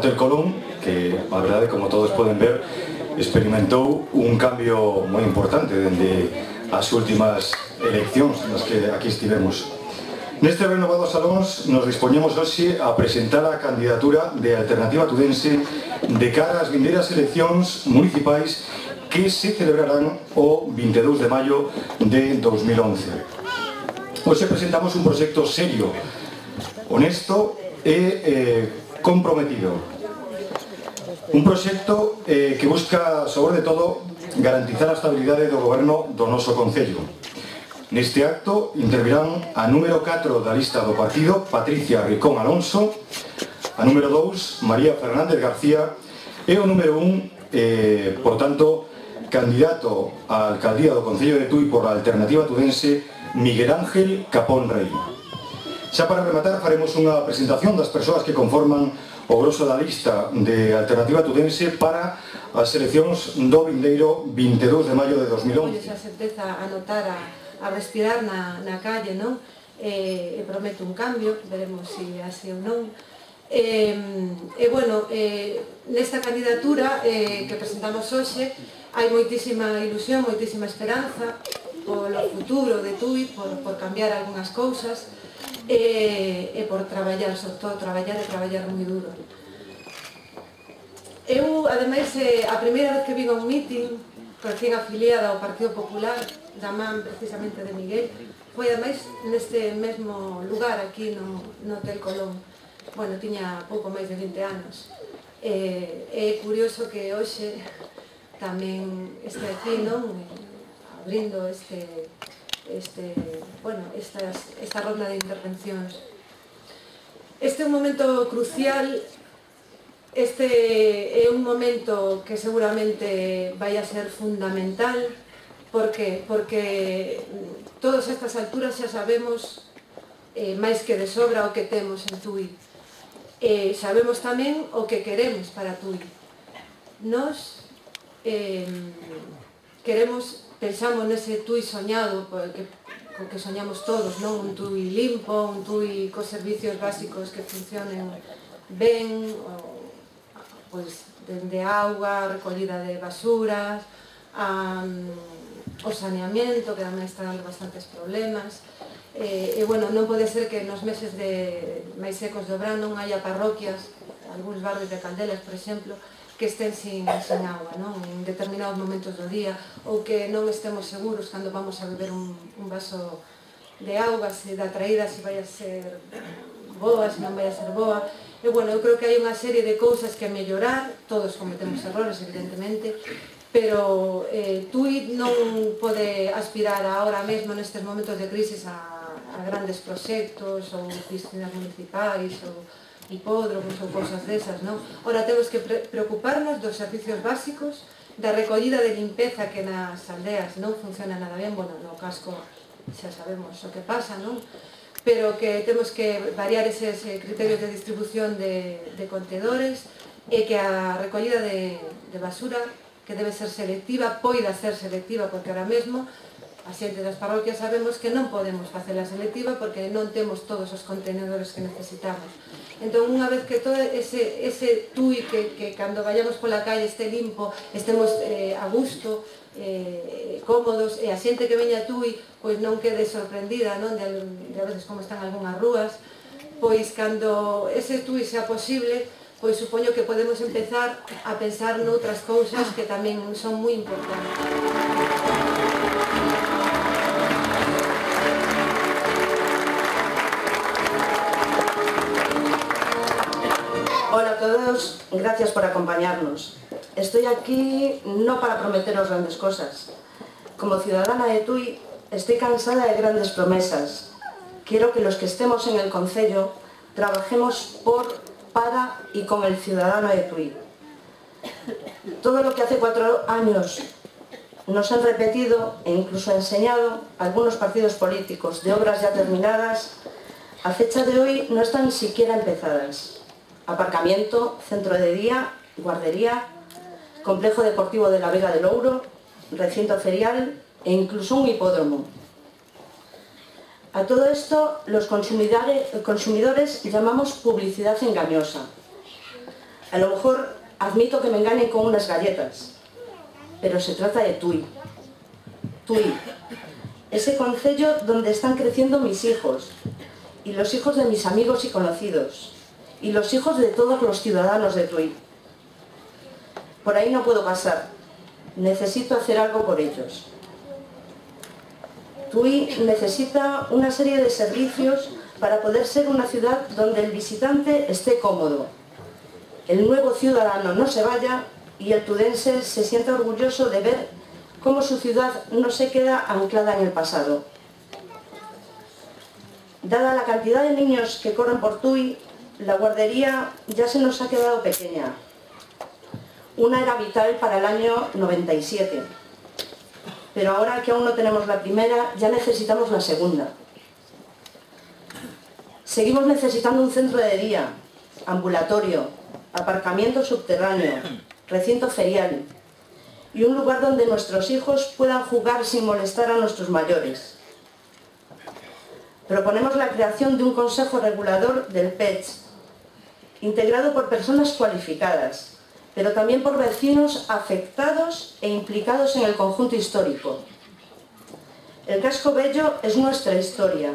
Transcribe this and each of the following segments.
Hotel Colón, que, a verdade, como todos poden ver, experimentou un cambio moi importante dende as últimas eleccións nas que aquí estivemos. Neste renovado salóns nos dispoñemos hoxe a presentar a candidatura de Alternativa Tudense de cara ás vindeiras eleccións municipais que se celebrarán o 22 de maio de 2011. Hoxe presentamos un proxecto serio, honesto e comprometido. Un proxecto que busca, sobre todo, garantizar a estabilidade do goberno do noso concello. Neste acto intervirán a número 4 da lista do partido, Patricia Ricón Alonso, a número 2, María Fernández García, e o número 1, por tanto, candidato á alcaldía do Concello de Tui por a Alternativa Tudense, Miguel Ángel Capón Rey. Xa para rematar faremos unha presentación das persoas que conforman o grosso da lista de Alternativa Tudense para as eleccións do vindeiro 22 de maio de 2011. Xa se empeza a notar, a respirar na calle, non? E prometo un cambio, veremos se así ou non. Bueno, nesta candidatura que presentamos hoxe hai moitísima ilusión, moitísima esperanza polo futuro de Tui, por cambiar algunhas cousas e por traballar, sobre todo traballar e traballar moi duro. Eu, ademais, a primeira vez que vin a un meeting, recién afiliada ao Partido Popular, da man precisamente de Miguel, foi ademais neste mesmo lugar aquí no Hotel Colón. Bueno, tiña pouco máis de 20 anos. É curioso que hoxe tamén este aquí, non? Abrindo esta ronda de intervencións. Este é un momento crucial, este é un momento que seguramente vai a ser fundamental. Por que? Porque todas estas alturas xa sabemos máis que de sobra o que temos en Tui. Sabemos tamén o que queremos para Tui. Nos pensamos nese Tui soñado, co que soñamos todos, non? Un Tui limpo, un Tui cos servicios básicos que funcionen ben, pois, dende auga, recollida de basuras, o saneamento, que tamén está dando bastantes problemas. Bueno, non pode ser que nos meses máis secos do verán non haya parroquias, algúns barrios de Caldelas, por exemplo, que estén sin agua, non? En determinados momentos do día, ou que non estemos seguros cando vamos a beber un vaso de auga, se da traída, se vai a ser boa, se non vai a ser boa. Bueno, eu creo que hai unha serie de cousas que mellorar, todos cometemos errores, evidentemente, pero Tui non pode aspirar agora mesmo nestes momentos de crisis a grandes proxectos ou piscinas municipais ou hipódromos ou cousas desas, non? Ora temos que preocuparnos dos servicios básicos, da recollida de limpeza que nas aldeas non funciona nada ben, bueno, no casco xa sabemos o que pasa, non? Pero que temos que variar eses criterios de distribución de contedores e que a recollida de basura, que debe ser selectiva, poida ser selectiva, porque ahora mesmo a xente das parroquias sabemos que non podemos facela selectiva porque non temos todos os contenedores que necesitamos. Entón, unha vez que todo ese Tui que cando vayamos pola calle este limpo, estemos a gusto, cómodos, e a xente que veña a Tui pois non quede sorprendida, non? De a veces como están algunhas rúas, pois cando ese Tui sea posible, pois supoño que podemos empezar a pensar noutras cousas que tamén son moi importantes. Hola a todos, gracias por acompañarnos. Estoy aquí no para prometeros grandes cosas. Como ciudadana de Tui, estoy cansada de grandes promesas. Quiero que los que estemos en el concello trabajemos por, para y con el ciudadano de Tui. Todo lo que hace 4 años nos han repetido e incluso enseñado algunos partidos políticos de obras ya terminadas, a fecha de hoy no están siquiera empezadas. Aparcamiento, centro de día, guardería, complejo deportivo de la Vega del Ouro, recinto ferial e incluso un hipódromo. A todo esto los consumidores llamamos publicidad engañosa. A lo mejor admito que me engañen con unas galletas, pero se trata de Tui. Tui, ese concello donde están creciendo mis hijos, y los hijos de mis amigos y conocidos, y los hijos de todos los ciudadanos de Tui. Por ahí no puedo pasar, necesito hacer algo por ellos. Tui necesita una serie de servicios para poder ser una ciudad donde el visitante esté cómodo, el nuevo ciudadano no se vaya y el tudense se sienta orgulloso de ver cómo su ciudad no se queda anclada en el pasado. Dada la cantidad de niños que corren por Tui, la guardería ya se nos ha quedado pequeña. Una era vital para el año 97, pero ahora que aún no tenemos la primera, ya necesitamos la segunda. Seguimos necesitando un centro de día, ambulatorio, aparcamiento subterráneo, recinto ferial y un lugar donde nuestros hijos puedan jugar sin molestar a nuestros mayores. Proponemos la creación de un consejo regulador del PECH, integrado por personas cualificadas, pero también por vecinos afectados e implicados en el conjunto histórico. El casco bello es nuestra historia,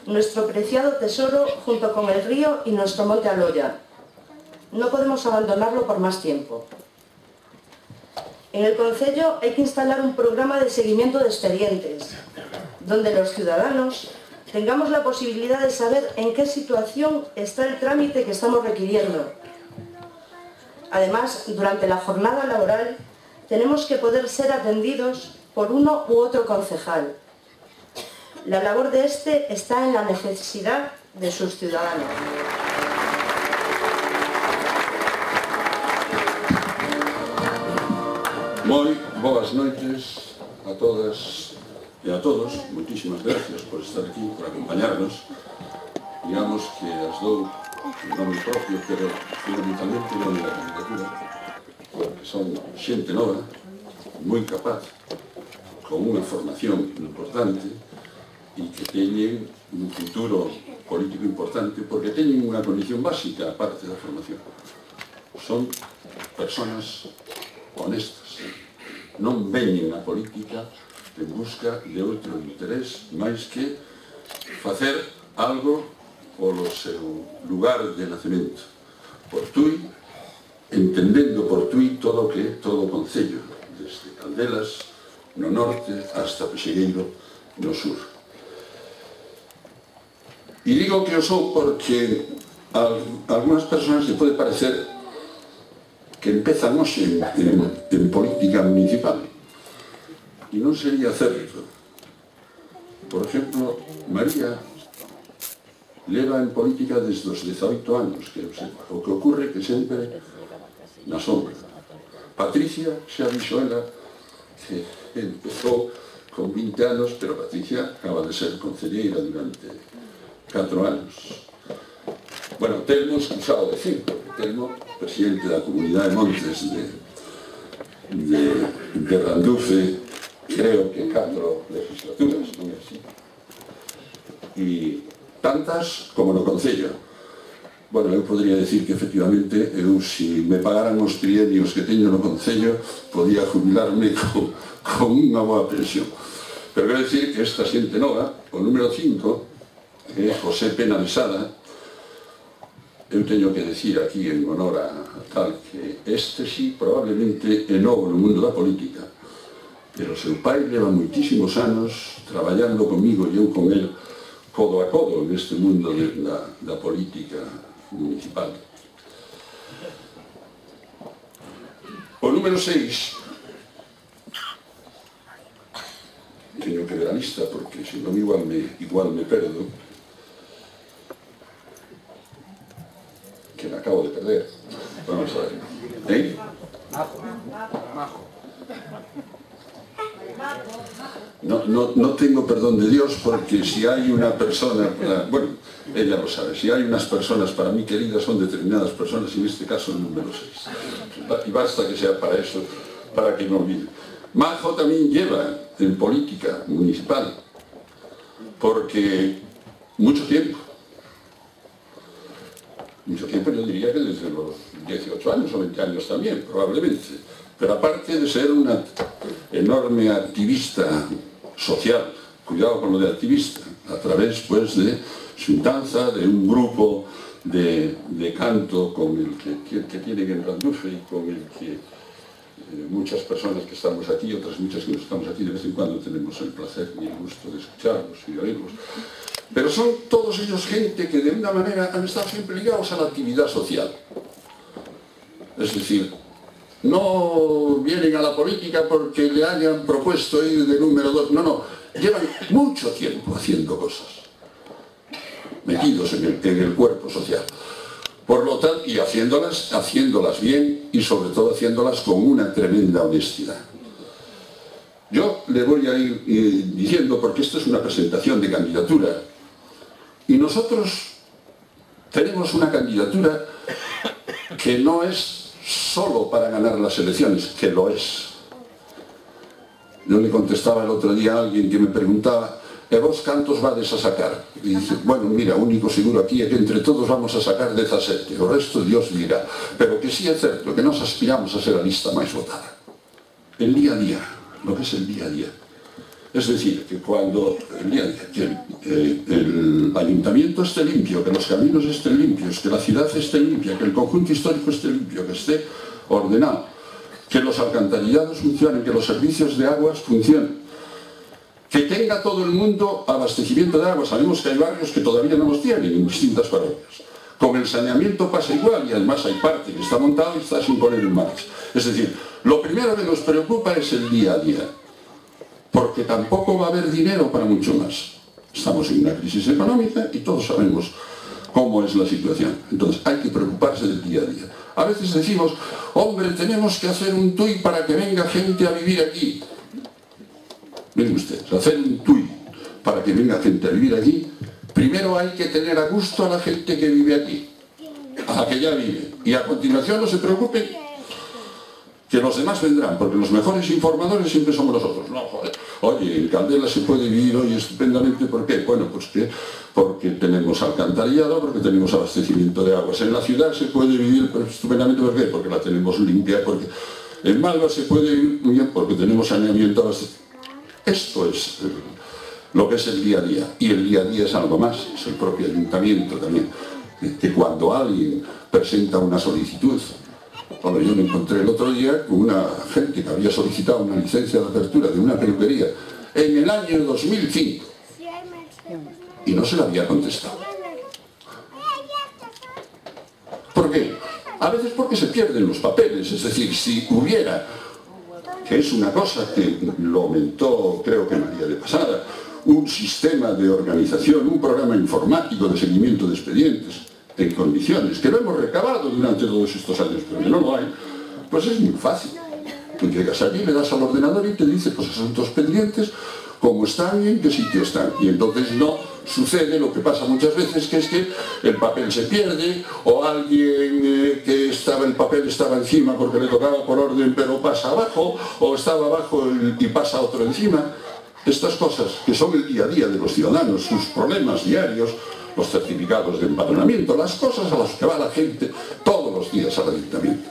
nuestro preciado tesoro junto con el río y nuestro monte Aloya. No podemos abandonarlo por más tiempo. En el concello hay que instalar un programa de seguimiento de expedientes, donde los ciudadanos tengamos la posibilidad de saber en qué situación está el trámite que estamos requiriendo. Además, durante la jornada laboral tenemos que poder ser atendidos por uno u otro concejal. La labor de este está en la necesidad de sus ciudadanos. Moi boas noites a todas e a todos. Moitísimas gracias por estar aquí, por acompañarnos. Digamos que as dou en nome propio, pero fundamentalmente en nome da candidatura, porque son xente nova, moi capaz, con unha formación importante e que teñen un futuro político importante porque teñen unha condición básica aparte da formación. Son personas honestas. Non veñen a política en busca de outro interés máis que facer algo polo seu lugar de nacemento. Por Tui, entendendo por Tui todo o que é todo o concello, desde Caldelas no norte hasta Pexegueiro no sur. E digo que o sou porque a algunhas persoas se pode parecer que empezan hoxe en política municipal. E non sería certo. Por exemplo, María leva en política desde os 18 anos, que o que ocorre que sempre na sombra. Patricia, xa dixo ela, que empezou con 20 anos, pero Patricia acaba de ser concelleira durante 4 anos. Bueno, Telmo, excusado decir, porque Telmo, presidente da Comunidade de Montes de Randufe, creo que 4 legislaturas, non é así? E tantas como no concello. Bueno, eu podría decir que efectivamente eu, se me pagaran os trienios que teño no concello, podía jubilarme con unha boa pensión. Pero quero decir que esta xente nova, o número 5, que é José Pena de Sada, eu teño que decir aquí en honor a tal que este sí probablemente é novo no mundo da política, pero seu pai leva moitísimos anos traballando comigo e eu con el codo a codo neste mundo da política municipal. O número 6 teño que ver a lista porque se non igual me perdo, que me acabo de perder. Vamos a ver. No tengo perdón de Dios porque si hay una persona, bueno, ella lo sabe, si hay unas personas para mí queridas son determinadas personas y en este caso el número 6. Y basta que sea para eso, para que me olvide. Majo también lleva en política municipal porque mucho tiempo. mucho tiempo, yo diría que desde los 18 años o 20 años también, probablemente. Pero aparte de ser una enorme activista social, cuidado con lo de activista, a través pues de su danza, de un grupo de canto con el que tiene en Randufe y con el que muchas personas que estamos aquí, otras muchas que no estamos aquí, de vez en cuando tenemos el placer y el gusto de escucharlos y de oírlos. Pero son todos ellos gente que de una manera han estado siempre ligados a la actividad social. Es decir, no vienen a la política porque le hayan propuesto ir de número 2, no, llevan mucho tiempo haciendo cosas, metidos en el cuerpo social. Por lo tanto, y haciéndolas bien y sobre todo haciéndolas con una tremenda honestidad. Yo le voy a ir diciendo, porque esto es una presentación de candidatura, y nosotros tenemos una candidatura que no es solo para ganar las elecciones, que lo es. Yo le contestaba el otro día a alguien que me preguntaba, ¿e vos cantos vades a sacar? Y dice, bueno, mira, único seguro aquí é que entre todos vamos a sacar 17, o resto Dios dirá. Pero que sí é certo que nos aspiramos a ser a lista máis votada. El día a día, lo que es el día a día. Es decir, que cuando el día a día, que el ayuntamiento esté limpio, que los caminos estén limpios, que la ciudad esté limpia, que el conjunto histórico esté limpio, que esté ordenado, que los alcantarillados funcionen, que los servicios de aguas funcionen, que tenga todo el mundo abastecimiento de agua. Sabemos que hay barrios que todavía no los tienen en distintas parroquias. Con el saneamiento pasa igual y además hay parte que está montado y está sin poner en marcha. Es decir, lo primero que nos preocupa es el día a día, porque tampoco va a haber dinero para mucho más. Estamos en una crisis económica y todos sabemos cómo es la situación. Entonces hay que preocuparse del día a día. A veces decimos, hombre, tenemos que hacer un tuit para que venga gente a vivir aquí. Miren ustedes, hacer un tuit para que venga gente a vivir aquí, primero hay que tener a gusto a la gente que vive aquí, a la que ya vive. Y a continuación no se preocupen que los demás vendrán, porque los mejores informadores siempre somos nosotros. No, joder. Oye, en Candela se puede vivir hoy estupendamente, ¿por qué? Bueno, pues porque tenemos alcantarillado, porque tenemos abastecimiento de aguas. En la ciudad se puede vivir estupendamente, ¿por qué? Porque la tenemos limpia, porque en Malva se puede vivir muy bien, porque tenemos saneamiento abastecimiento. Esto es lo que es el día a día, y el día a día es algo más, es el propio ayuntamiento también, que cuando alguien presenta una solicitud, bueno, yo me encontré el otro día con una gente que había solicitado una licencia de apertura de una peluquería en el año 2005 y no se la había contestado. ¿Por qué? A veces porque se pierden los papeles, es decir, si hubiera, que es una cosa que lo aumentó, creo que María de Pasada, un sistema de organización, un programa informático de seguimiento de expedientes en condiciones, que lo hemos recabado durante todos estos años, pero que no lo hay, pues es muy fácil. Tú llegas allí, le das al ordenador y te dice, pues asuntos pendientes, cómo están y en qué sitio están. Y entonces no sucede lo que pasa muchas veces, que es que el papel se pierde, o alguien que el papel estaba encima porque le tocaba por orden, pero pasa abajo, o estaba abajo y pasa otro encima. Estas cosas que son el día a día de los ciudadanos, sus problemas diarios, los certificados de empadronamiento, las cosas a las que va la gente todos los días al ayuntamiento.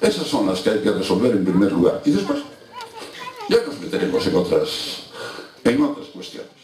Esas son las que hay que resolver en primer lugar. Y después ya nos meteremos en otras cuestiones.